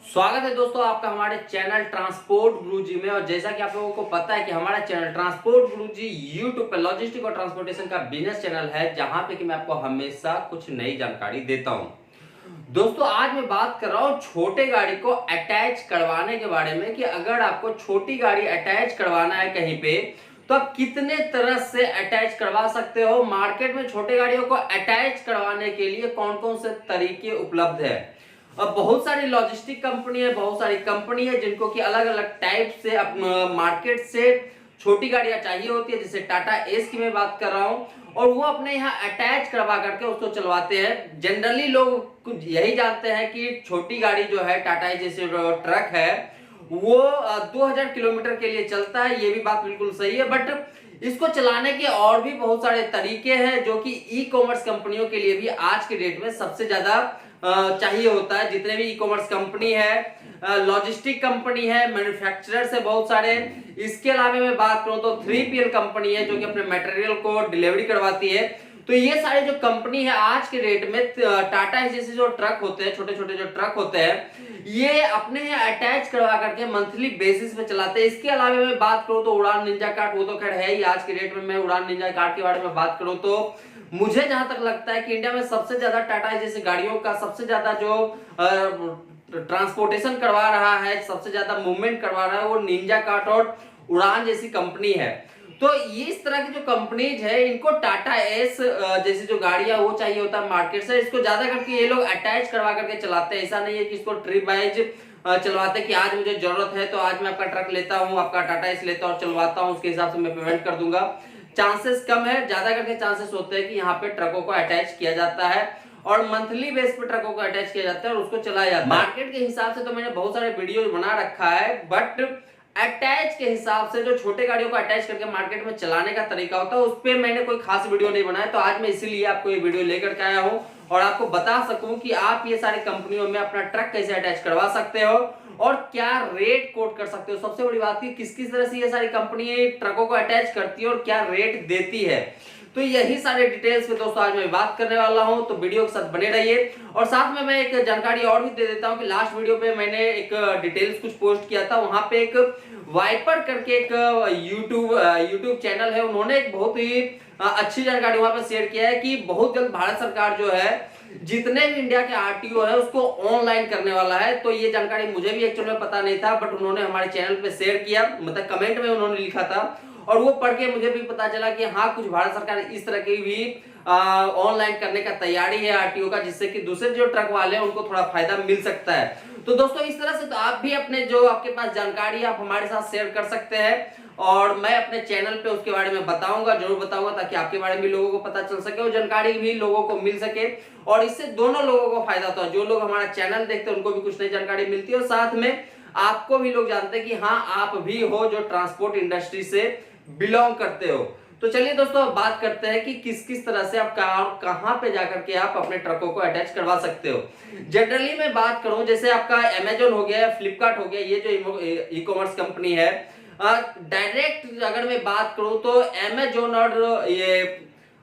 स्वागत है दोस्तों आपका हमारे चैनल ट्रांसपोर्ट गुरुजी में। और जैसा कि आप लोगों को पता है कि हमारा चैनल ट्रांसपोर्ट गुरुजी यूट्यूब पे लॉजिस्टिक और ट्रांसपोर्टेशन का बिजनेस चैनल है, जहां पे कि मैं आपको हमेशा कुछ नई जानकारी देता हूं। दोस्तों आज मैं बात कर रहा हूं छोटे गाड़ी को अटैच करवाने के बारे में कि अगर आपको छोटी गाड़ी अटैच करवाना है कहीं पे तो आप कितने तरह से अटैच करवा सकते हो। मार्केट में छोटे गाड़ियों को अटैच करवाने के लिए कौन कौन से तरीके उपलब्ध है। अब बहुत सारी लॉजिस्टिक कंपनी है, बहुत सारी कंपनी है जिनको कि अलग अलग टाइप से मार्केट से छोटी गाड़ियां चाहिए होती है। जैसे टाटा एस की मैं बात कर रहा हूं और वो अपने यहाँ अटैच करवा करके उसको चलवाते हैं। जनरली लोग यही जानते हैं कि छोटी गाड़ी जो है टाटा एस जैसे ट्रक है वो 2000 किलोमीटर के लिए चलता है। ये भी बात बिल्कुल सही है, बट इसको चलाने के और भी बहुत सारे तरीके हैं जो कि ई कॉमर्स कंपनियों के लिए भी आज के डेट में सबसे ज्यादा चाहिए होता है। जितने भी ई कॉमर्स कंपनी है, लॉजिस्टिक कंपनी है, मैन्युफैक्चरर्स है बहुत सारे। इसके अलावा मैं बात करूं तो 3PL कंपनी है जो कि अपने मटेरियल को डिलीवरी करवाती है। तो ये सारे जो कंपनी है आज के डेट में टाटा जैसे जो ट्रक होते हैं, छोटे छोटे जो ट्रक होते हैं, ये अपने अटैच करवा करके मंथली बेसिस पे चलाते हैं। इसके अलावा मैं बात करूं तो उड़ान निंजा कार्ट, वो तो खैर है ही आज के डेट में। मैं उड़ान निंजा कार्ट के बारे में बात करूं तो मुझे जहां तक लगता है कि इंडिया में सबसे ज्यादा टाटा जैसे गाड़ियों का सबसे ज्यादा जो ट्रांसपोर्टेशन करवा रहा है, सबसे ज्यादा मूवमेंट करवा रहा है, वो निंजा कार्ट और उड़ान जैसी कंपनी है। तो ये इस तरह की जो कंपनीज है इनको टाटा एस जैसी जो गाड़ियां वो चाहिए होता है मार्केट से। इसको ज्यादा करके ये लोग अटैच करवा करके चलाते हैं। ऐसा नहीं है कि इसको ट्रिप वाइज चलवाते कि आज मुझे जरूरत है तो आज मैं आपका ट्रक लेता हूं, आपका टाटा एस लेता हूं और चलवाता हूं, उसके हिसाब से मैं पेमेंट कर दूंगा। चांसेस कम है, ज्यादा करके चांसेस होते हैं कि यहाँ पे ट्रकों को अटैच किया जाता है और मंथली बेस पे ट्रकों को अटैच किया जाता है और उसको चलाया जाता है। मार्केट के हिसाब से तो मैंने बहुत सारे वीडियो बना रखा है, बट अटैच के हिसाब से जो छोटे गाड़ियों को अटैच करके मार्केट में चलाने का तरीका होता है उस पर मैंने कोई खास वीडियो नहीं बनाया। तो आज मैं इसीलिए आपको ये वीडियो लेकर के आया हूं और आपको बता सकूं कि आप ये सारी कंपनियों में अपना ट्रक कैसे अटैच करवा सकते हो और क्या रेट कोट कर सकते हो। सबसे बड़ी बात की किस किस तरह से ये सारी कंपनी ट्रकों को अटैच करती है और क्या रेट देती है। तो यही सारे डिटेल्स में दोस्तों आज मैं बात करने वाला हूं, तो वीडियो के साथ बने रहिए। और साथ में मैं एक जानकारी और भी दे देता हूं कि लास्ट वीडियो पे मैंने एक डिटेल्स कुछ पोस्ट किया था। वहां पे एक वाइपर करके एक यूट्यूब चैनल है, उन्होंने एक बहुत ही अच्छी जानकारी वहां पे शेयर किया है कि बहुत जल्द भारत सरकार जो है जितने भी इंडिया के आरटीओ है उसको ऑनलाइन करने वाला है। तो ये जानकारी मुझे भी एक्चुअली में पता नहीं था, बट उन्होंने हमारे चैनल पे शेयर किया, मतलब कमेंट में उन्होंने लिखा था और वो पढ़ के मुझे भी पता चला कि हाँ कुछ भारत सरकार इस तरह की भी ऑनलाइन करने का तैयारी है आरटीओ का, जिससे कि दूसरे जो ट्रक वाले हैं उनको थोड़ा फायदा मिल सकता है। तो दोस्तों इस तरह से तो आप भी अपने जो आपके पास जानकारी है आप हमारे साथ शेयर कर सकते हैं और मैं अपने चैनल पे उसके बारे में बताऊंगा, जरूर बताऊंगा, ताकि आपके बारे में भी लोगों को पता चल सके और जानकारी भी लोगों को मिल सके और इससे दोनों लोगों को फायदा होता है। जो लोग हमारा चैनल देखते हैं उनको भी कुछ नई जानकारी मिलती है और साथ में आपको भी लोग जानते हैं कि हाँ आप भी हो जो ट्रांसपोर्ट इंडस्ट्री से बिलोंग करते हो। तो चलिए दोस्तों बात करते हैं कि किस किस तरह से आप कहां पे जाकर के आप अपने ट्रकों को अटैच करवा सकते हो। जनरली मैं बात करूं जैसे आपका अमेजोन हो गया, फ्लिपकार्ट हो गया, ये जो ई कॉमर्स कंपनी है, डायरेक्ट अगर मैं बात करूं तो अमेजोन और ये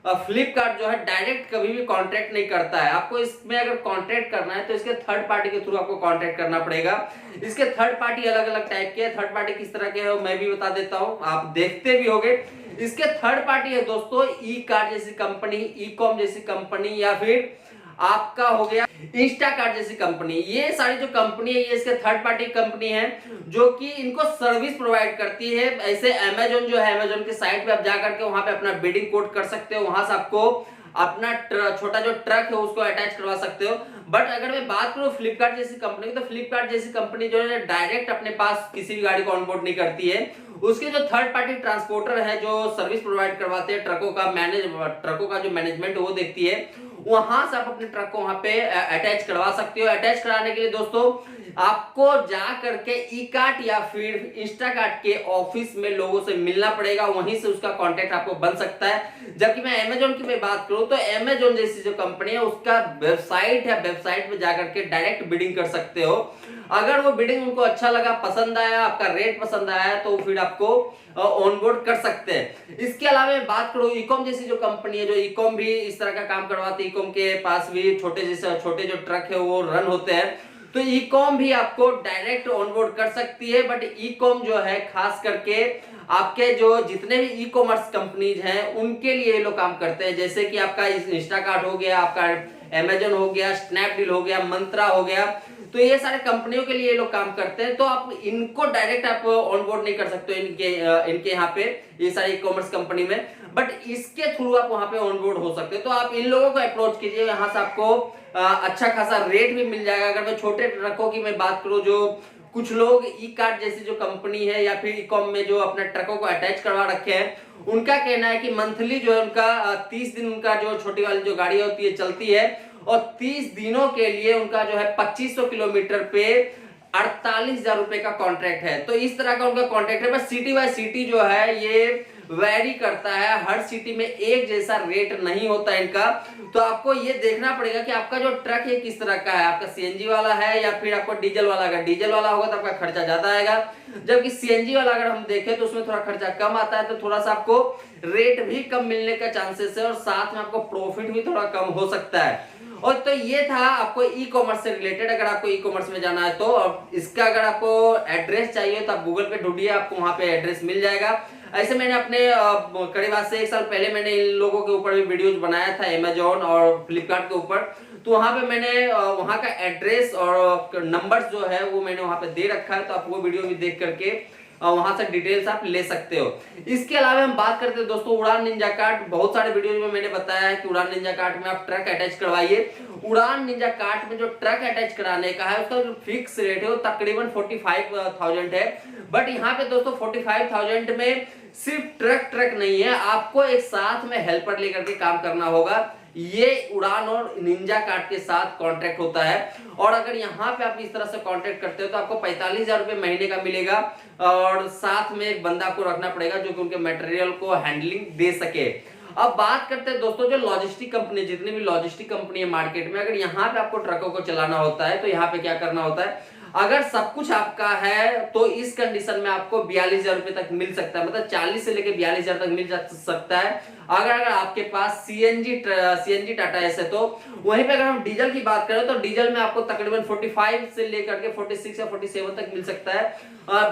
फ्लिपकार्ट जो है डायरेक्ट कभी भी कॉन्ट्रैक्ट नहीं करता है। आपको इसमें अगर कॉन्ट्रैक्ट करना है तो इसके थर्ड पार्टी के थ्रू आपको कॉन्ट्रैक्ट करना पड़ेगा। इसके थर्ड पार्टी अलग अलग टाइप के हैं। थर्ड पार्टी किस तरह के है मैं भी बता देता हूं, आप देखते भी होंगे। इसके थर्ड पार्टी है दोस्तों ई कार्ट जैसी कंपनी, ई कॉम जैसी कंपनी, या फिर आपका हो गया इंस्टाकार्ट जैसी कंपनी। ये सारी जो कंपनी है ये इसके थर्ड पार्टी कंपनी है जो कि इनको सर्विस प्रोवाइड करती है। ऐसे अमेजोन जो है, अमेजोन की साइट पे आप जाकर के वहां पे अपना बिडिंग कोड कर सकते हो, वहां से आपको अपना छोटा जो ट्रक है उसको अटैच करवा सकते हो। बट अगर मैं बात करूं फ्लिपकार्ट जैसी कंपनी की, तो फ्लिपकार्ट जैसी कंपनी जो है डायरेक्ट अपने पास किसी भी गाड़ी को ऑनबोर्ड नहीं करती है। उसके जो थर्ड पार्टी ट्रांसपोर्टर है जो सर्विस प्रोवाइड करवाते हैं, ट्रकों का जो मैनेजमेंट वो देखती है, वहां से आप अपने ट्रक को वहां पे अटैच करवा सकते हो। अटैच कराने के लिए दोस्तों आपको जा करके ई कार्ट या फिर इंस्टाकार्ट के ऑफिस में लोगों से मिलना पड़ेगा, वहीं से उसका कांटेक्ट आपको बन सकता है। जबकि मैं अमेजोन की मैं बात करूं तो अमेजोन जैसी जो कंपनी है उसका वेबसाइट है, वेबसाइट पे जाकर के डायरेक्ट बिडिंग कर सकते हो। अगर वो बिडिंग उनको अच्छा लगा, पसंद आया, आपका रेट पसंद आया तो फिर आपको ऑनबोर्ड कर सकते हैं। इसके अलावा बात करूं ईकॉम जैसी जो कंपनी है, जो ईकॉम भी इस तरह का काम करवाती है, ईकॉम के पास भी छोटे जो ट्रक है वो रन होते हैं। तो ई कॉम भी आपको डायरेक्ट ऑनबोर्ड कर सकती है, बट ई कॉम जो है खास करके आपके जो जितने भी ई कॉमर्स कंपनीज हैं उनके लिए ये लोग काम करते हैं। जैसे कि आपका इंस्टाकार्ट हो गया, आपका अमेजन हो गया, स्नैपडील हो गया, मंत्रा हो गया, तो ये सारे कंपनियों के लिए ये लोग काम करते हैं। तो आप इनको डायरेक्ट आप ऑनबोर्ड नहीं कर सकते इनके यहाँ पे ये सारी ई कॉमर्स कंपनी में, बट इसके थ्रू आप वहां पे ऑनबोर्ड हो सकते हैं। तो आप इन लोगों को अप्रोच कीजिए, यहाँ से आपको अच्छा खासा रेट भी मिल जाएगा। अगर मैं छोटे ट्रकों की मैं बात करूं, जो कुछ लोग ई कार्ट जैसी जो कंपनी है या फिर ई कॉम में जो अपने ट्रकों को अटैच करवा रखे हैं, उनका कहना है कि मंथली जो है उनका 30 दिन उनका जो छोटी वाली जो गाड़ी होती है चलती है, और 30 दिनों के लिए उनका जो है 2500 किलोमीटर पे 48,000 रुपए का कॉन्ट्रैक्ट है। तो इस तरह का उनका कॉन्ट्रैक्ट है, बस सिटी बाय सिटी जो है ये वैरी करता है, हर सिटी में एक जैसा रेट नहीं होता इनका। तो आपको ये देखना पड़ेगा कि आपका जो ट्रक है किस तरह का है, आपका सीएनजी वाला है या फिर आपको डीजल वाला। अगर डीजल वाला होगा तो आपका खर्चा ज्यादा आएगा, जबकि सीएनजी वाला अगर हम देखें तो उसमें थोड़ा खर्चा कम आता है, तो थोड़ा सा आपको रेट भी कम मिलने का चांसेस है और साथ में आपको प्रॉफिट भी थोड़ा कम हो सकता है। और तो ये था आपको ई कॉमर्स से रिलेटेड। अगर आपको ई कॉमर्स में जाना है तो इसका अगर आपको एड्रेस चाहिए तो आप गूगल पे ढूंढिए, आपको वहां पे एड्रेस मिल जाएगा। ऐसे मैंने अपने करीब आज से 1 साल पहले मैंने इन लोगों के ऊपर भी वीडियोस बनाया था अमेजोन और फ्लिपकार्ट के ऊपर, तो वहां पे मैंने वहां का एड्रेस और नंबर्स जो है वो मैंने वहां पे दे रखा है, तो आप वो वीडियो भी देख करके वहां से डिटेल्स आप ले सकते हो। इसके अलावा हम बात करते हैं दोस्तों उड़ान निंजा कार्ट। बहुत सारे वीडियोज में मैंने बताया है कि उड़ान निंजा कार्ट में आप ट्रक अटैच करवाइए। उड़ान निंजा कार्ट में जो ट्रक अटैच कराने का है उसका जो फिक्स रेट है वो तकरीबन 45,000 है, बट यहाँ पे दोस्तों 45,000 में सिर्फ ट्रक नहीं है, आपको एक साथ में हेल्पर लेकर के काम करना होगा। ये उड़ान और निंजा कार्ट के साथ कॉन्ट्रैक्ट होता है, और अगर यहाँ पे आप इस तरह से कॉन्ट्रैक्ट करते हो तो आपको 45,000 रुपए महीने का मिलेगा, और साथ में एक बंदा को रखना पड़ेगा जो कि उनके मटेरियल को हैंडलिंग दे सके। अब बात करते हैं दोस्तों जो लॉजिस्टिक कंपनी, जितनी भी लॉजिस्टिक कंपनी है मार्केट में, अगर यहाँ पे आपको ट्रकों को चलाना होता है तो यहाँ पे क्या करना होता है, अगर सब कुछ आपका है तो इस कंडीशन में आपको 42,000 रुपए तक मिल सकता है, मतलब 40 से लेके 42,000 तक मिल सकता है। अगर आपके पास सीएनजी टाटा एस है, तो वहीं पे अगर हम डीजल की बात करें तो डीजल में आपको तकरीबन 45 से लेकर के 46 या 47 तक मिल सकता है।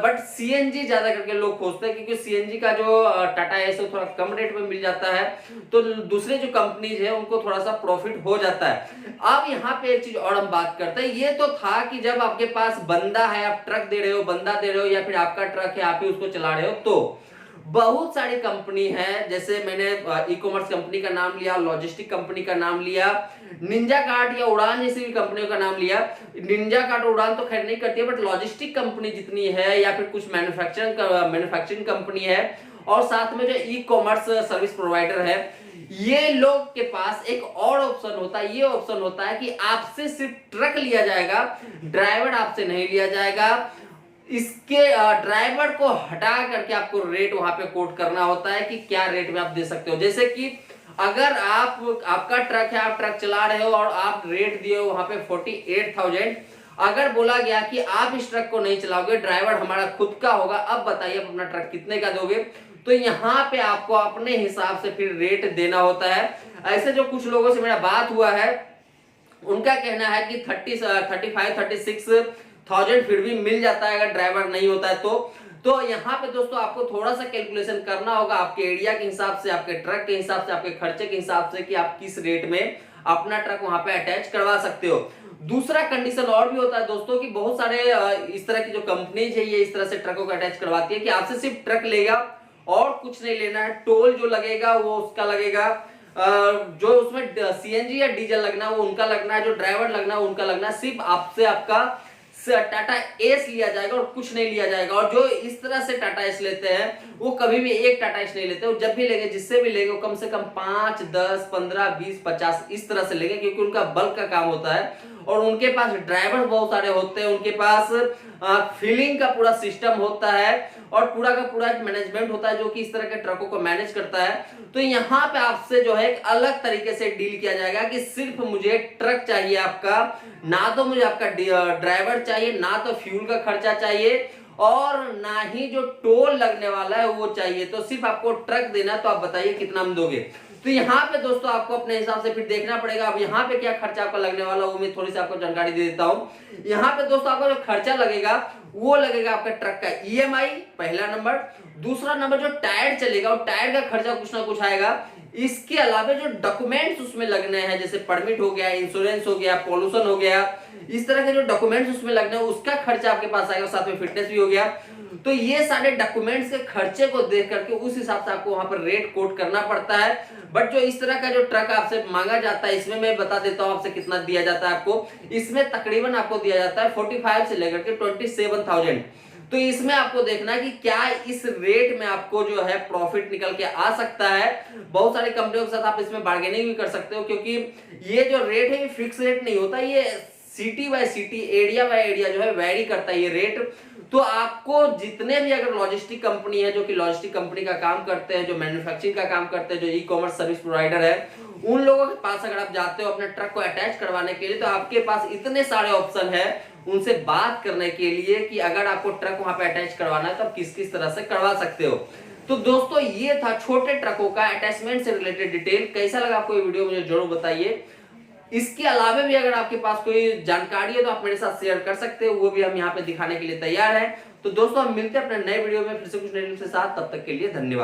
बट सीएनजी ज्यादा करके लोग खोजते हैं, क्योंकि सीएनजी का जो टाटा एस है थोड़ा कम रेट में मिल जाता है, तो दूसरे जो कंपनीज है उनको थोड़ा सा प्रॉफिट हो जाता है। अब यहाँ पे एक चीज और हम बात करते हैं, ये तो था कि जब आपके पास बंदा है, आप ट्रक दे रहे हो, बंदा दे रहे हो, या फिर आपका ट्रक है आप ही उसको चला रहे हो। तो बहुत सारी कंपनी है, जैसे मैंने ई कॉमर्स कंपनी का नाम लिया, लॉजिस्टिक कंपनी का नाम लिया, निंजा कार्ट या उड़ान जैसी भी कंपनियों का नाम लिया। निंजा कार्ट उड़ान तो खैर नहीं करती है, बट लॉजिस्टिक कंपनी जितनी है या फिर कुछ मैन्युफैक्चरिंग कंपनी है, और साथ में जो ई कॉमर्स सर्विस प्रोवाइडर है, ये लोग के पास एक और ऑप्शन होता है। ये ऑप्शन होता है कि आपसे सिर्फ ट्रक लिया जाएगा, ड्राइवर आपसे नहीं लिया जाएगा। इसके ड्राइवर को हटा करके आपको रेट वहां पे कोट करना होता है कि क्या रेट में आप दे सकते हो। जैसे कि अगर आपका ट्रक है, आप ट्रक चला रहे हो और आप रेट दिए हो वहां पे 48,000, अगर बोला गया कि आप इस ट्रक को नहीं चलाओगे, ड्राइवर हमारा खुद का होगा, अब बताइए आप अपना ट्रक कितने का दोगे। तो यहाँ पे आपको अपने हिसाब से फिर रेट देना होता है। ऐसे जो कुछ लोगों से मेरा बात हुआ है, उनका कहना है कि 35-36,000 फिर भी मिल जाता है अगर ड्राइवर नहीं होता है तो यहाँ पे दोस्तों आपको थोड़ा सा कैलकुलेशन करना होगा आपके एरिया के हिसाब से, आपके ट्रक के हिसाब से, आपके खर्चे के हिसाब से, कि आप किस रेट में अपना ट्रक वहां पे अटैच करवा सकते हो। दूसरा कंडीशन और भी होता है दोस्तों कि बहुत सारे इस तरह की जो कंपनीज है, ये इस तरह से ट्रकों को अटैच करवाती है कि आपसे सिर्फ ट्रक लेगा और कुछ नहीं लेना है। टोल जो लगेगा वो उसका लगेगा, जो उसमें सीएनजी या डीजल लगना वो उनका लगना है, जो ड्राइवर लगना है उनका लगना है। सिर्फ आपसे आपका टाटा एस लिया जाएगा और कुछ नहीं लिया जाएगा। और जो इस तरह से टाटा एस लेते हैं वो कभी भी एक टाटा एस नहीं लेते, वो जब भी लेंगे, जिससे भी लेंगे, वो कम से कम 5, 10, 15, 20, 50 इस तरह से लेंगे, क्योंकि उनका बल्क का काम होता है और उनके पास ड्राइवर बहुत सारे होते हैं, उनके पास फिलिंग का पूरा सिस्टम होता है और पूरा का पूरा एक मैनेजमेंट होता है जो कि इस तरह के ट्रकों को मैनेज करता है। तो यहाँ पे आपसे जो है एक अलग तरीके से डील किया जाएगा कि सिर्फ मुझे ट्रक चाहिए आपका, ना तो मुझे आपका ड्राइवर चाहिए, ना तो फ्यूल का खर्चा चाहिए, और ना ही जो टोल लगने वाला है वो चाहिए। तो सिर्फ आपको ट्रक देना, तो आप बताइए कितना हम दोगे। तो यहाँ पे दोस्तों आपको अपने हिसाब से फिर देखना पड़ेगा। अब यहाँ पे क्या खर्चा आपका लगने वाला वो मैं थोड़ी सी आपको जानकारी दे देता हूँ। यहाँ पे दोस्तों आपका जो खर्चा लगेगा वो लगेगा आपका ट्रक का ईएमआई पहला नंबर, दूसरा नंबर जो टायर चलेगा वो टायर का खर्चा कुछ ना कुछ आएगा। इसके अलावा जो डॉक्यूमेंट्स उसमें लगने हैं जैसे परमिट हो गया, इंश्योरेंस हो गया, पॉल्यूशन हो गया, इस तरह के जो डॉक्यूमेंट्स उसमें लगने हैं उसका खर्चा आपके पास आएगा, साथ में फिटनेस भी हो गया। तो ये सारे डॉक्यूमेंट्स के खर्चे को देख करके उस हिसाब से आपको वहां पर रेट कोट करना पड़ता है। बट जो इस तरह का जो ट्रक आपसे मांगा जाता है इसमें मैं बता देता हूं आपसे कितना दिया जाता है आपको। इसमें तकरीबन आपको दिया जाता है 45 से लेकर के 27,000। तो इसमें आपको देखना है कि क्या इस रेट में आपको जो है प्रॉफिट निकल के आ सकता है। बहुत सारी कंपनियों के साथ आप इसमें बार्गेनिंग भी कर सकते हो, क्योंकि ये जो रेट है ये फिक्स रेट नहीं होता, ये city bye city, area by area जो है वेरी करता है ये रेट। तो आपको जितने भी अगर लॉजिस्टिक कंपनी है जो कि लॉजिस्टिक कंपनी का काम करते हैं, जो मैन्युफैक्चरिंग का काम करते हैं, जो ई कॉमर्स सर्विस प्रोवाइडर है, उन लोगों के पास अगर आप जाते हो अपने ट्रक को अटैच करवाने के लिए तो आपके पास इतने सारे ऑप्शन है उनसे बात करने के लिए कि अगर आपको ट्रक वहां पे अटैच करवाना है तो आप किस किस तरह से करवा सकते हो। तो दोस्तों ये था छोटे ट्रकों का अटैचमेंट से रिलेटेड डिटेल। कैसा लगा आपको ये वीडियो मुझे जरूर बताइए। इसके अलावा भी अगर आपके पास कोई जानकारी है तो आप मेरे साथ शेयर कर सकते हो, वो भी हम यहाँ पे दिखाने के लिए तैयार हैं। तो दोस्तों हम मिलते हैं अपने नए वीडियो में फिर से कुछ नए न्यूज़ के साथ, तब तक के लिए धन्यवाद।